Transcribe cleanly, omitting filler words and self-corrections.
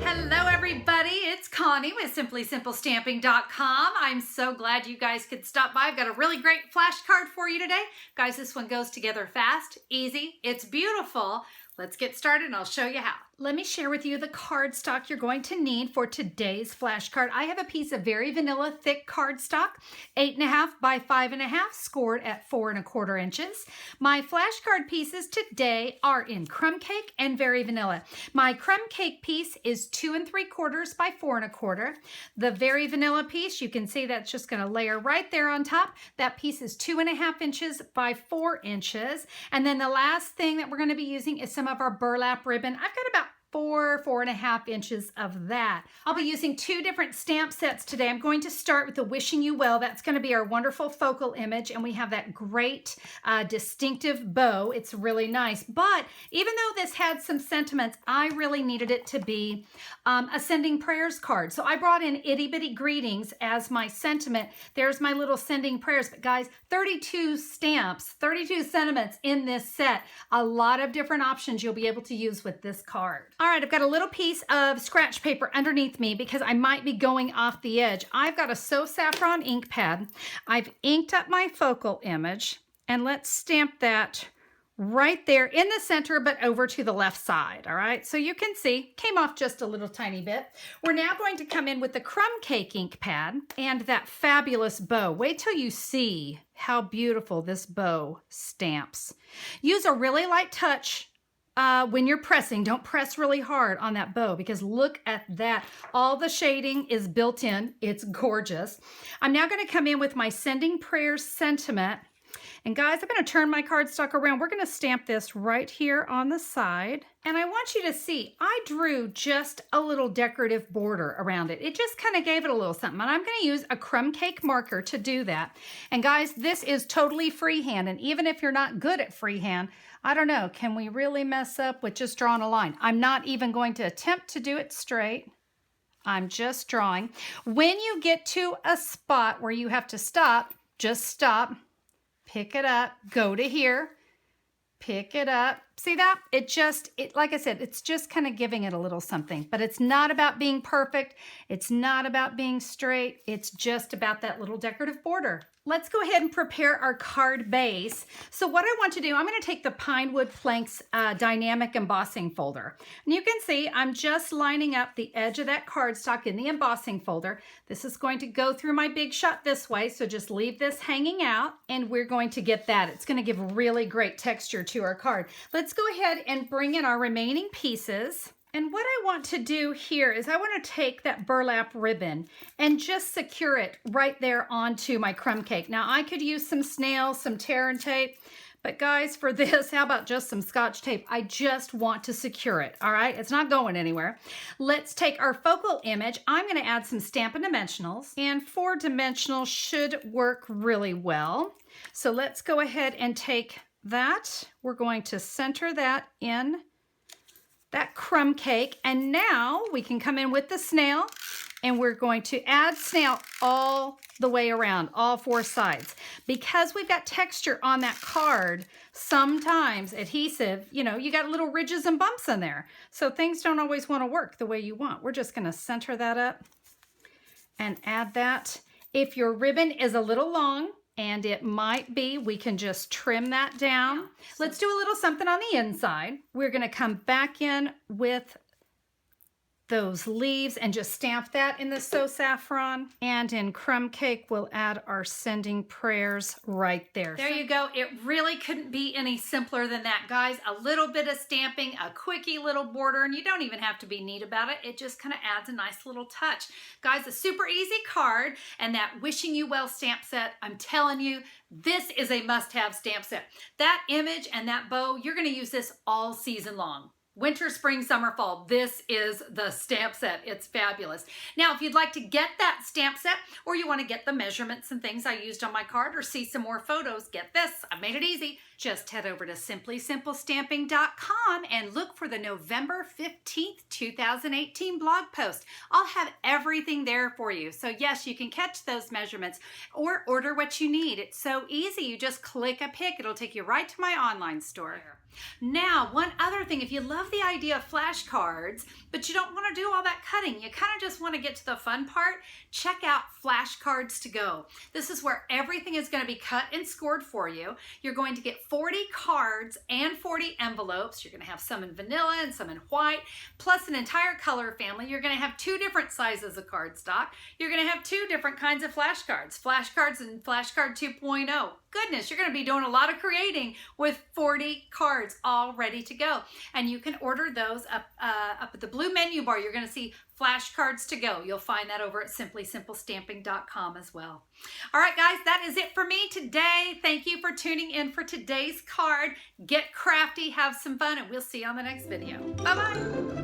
Hello everybody, it's Connie with simplestamping.com. I'm so glad you guys could stop by. I've got a really great flashcard for you today. Guys, this one goes together fast, easy, it's beautiful. Let's get started and I'll show you how. Let me share with you the cardstock you're going to need for today's flashcard. I have a piece of very vanilla thick cardstock, 8.5 by 5.5, scored at 4.25 inches. My flashcard pieces today are in crumb cake and very vanilla. My crumb cake piece is 2 3/4 by 4.25. The very vanilla piece, you can see that's just going to layer right there on top. That piece is 2.5 inches by 4 inches. And then the last thing that we're going to be using is some of our burlap ribbon. I've got about 4.5 inches of that. I'll be using 2 different stamp sets today. I'm going to start with the Wishing You Well. That's going to be our wonderful focal image, and we have that great distinctive bow. It's really nice, but even though this had some sentiments, I really needed it to be a Sending Prayers card. So I brought in Itty Bitty Greetings as my sentiment. There's my little Sending Prayers, but guys, 32 stamps, 32 sentiments in this set. A lot of different options you'll be able to use with this card. All right, I've got a little piece of scratch paper underneath me because I might be going off the edge. I've got a So Saffron ink pad. I've inked up my focal image, and let's stamp that right there in the center, but over to the left side. All right, so you can see, came off just a little tiny bit. We're now going to come in with the crumb cake ink pad and that fabulous bow. Wait till you see how beautiful this bow stamps. Use a really light touch when you're pressing. Don't press really hard on that bow because look at that. All the shading is built in. It's gorgeous. I'm now going to come in with my Sending Prayers sentiment. And guys, I'm going to turn my cardstock around. We're going to stamp this right here on the side. And I want you to see, I drew just a little decorative border around it. It just kind of gave it a little something. And I'm going to use a crumb cake marker to do that. And guys, this is totally freehand. And even if you're not good at freehand, I don't know, can we really mess up with just drawing a line? I'm not even going to attempt to do it straight. I'm just drawing. When you get to a spot where you have to stop, just stop. Pick it up, go to here, pick it up. See that? Like I said, it's just kind of giving it a little something, but it's not about being perfect. It's not about being straight. It's just about that little decorative border. Let's go ahead and prepare our card base. So what I want to do, I'm going to take the Pinewood Planks Dynamic Embossing folder. And you can see I'm just lining up the edge of that cardstock in the embossing folder. This is going to go through my Big Shot this way, so just leave this hanging out, and we're going to get that. It's going to give really great texture to our card. Let's go ahead and bring in our remaining pieces. And what I want to do here is I want to take that burlap ribbon and just secure it right there onto my crumb cake. Now I could use some snails, some tear and tape, but guys, for this, how about just some Scotch tape? I just want to secure it, all right? It's not going anywhere. Let's take our focal image. I'm going to add some Stampin' Dimensionals, and 4 dimensional should work really well. So let's go ahead and take that. We're going to center that in that crumb cake, and now we can come in with the snail, and we're going to add snail all the way around, all 4 sides. Because we've got texture on that card, sometimes adhesive, you know, you got little ridges and bumps in there, so things don't always want to work the way you want. We're just going to center that up and add that. If your ribbon is a little long, and it might be, we can just trim that down. Let's do a little something on the inside. We're going to come back in with those leaves and just stamp that in the So Saffron. And in crumb cake, we'll add our Sending Prayers right there. There you go. It really couldn't be any simpler than that, guys. A little bit of stamping, a quickie little border, and you don't even have to be neat about it. It just kind of adds a nice little touch. Guys, a super easy card, and that Wishing You Well stamp set, I'm telling you, this is a must-have stamp set. That image and that bow, you're going to use this all season long. Winter, spring, summer, fall. This is the stamp set. It's fabulous. Now, if you'd like to get that stamp set or you want to get the measurements and things I used on my card or see some more photos, get this. I've made it easy. Just head over to simplestamping.com and look for the November 15th, 2018 blog post. I'll have everything there for you. So yes, you can catch those measurements or order what you need. It's so easy. You just click a pic. It'll take you right to my online store. Now, one other thing, if you love the idea of flashcards, but you don't want to do all that cutting, you kind of just want to get to the fun part, check out Flashcards to Go. This is where everything is going to be cut and scored for you. You're going to get 40 cards and 40 envelopes. You're going to have some in vanilla and some in white, plus an entire color family. You're going to have 2 different sizes of cardstock. You're going to have 2 different kinds of flashcards, flashcards and flashcard 2.0. Goodness, you're going to be doing a lot of creating with 40 cards all ready to go. And you can order those up at the blue menu bar. You're going to see Flashcards to Go. You'll find that over at simplestamping.com as well. All right, guys, that is it for me today. Thank you for tuning in for today's card. Get crafty, have some fun, and we'll see you on the next video. Bye-bye.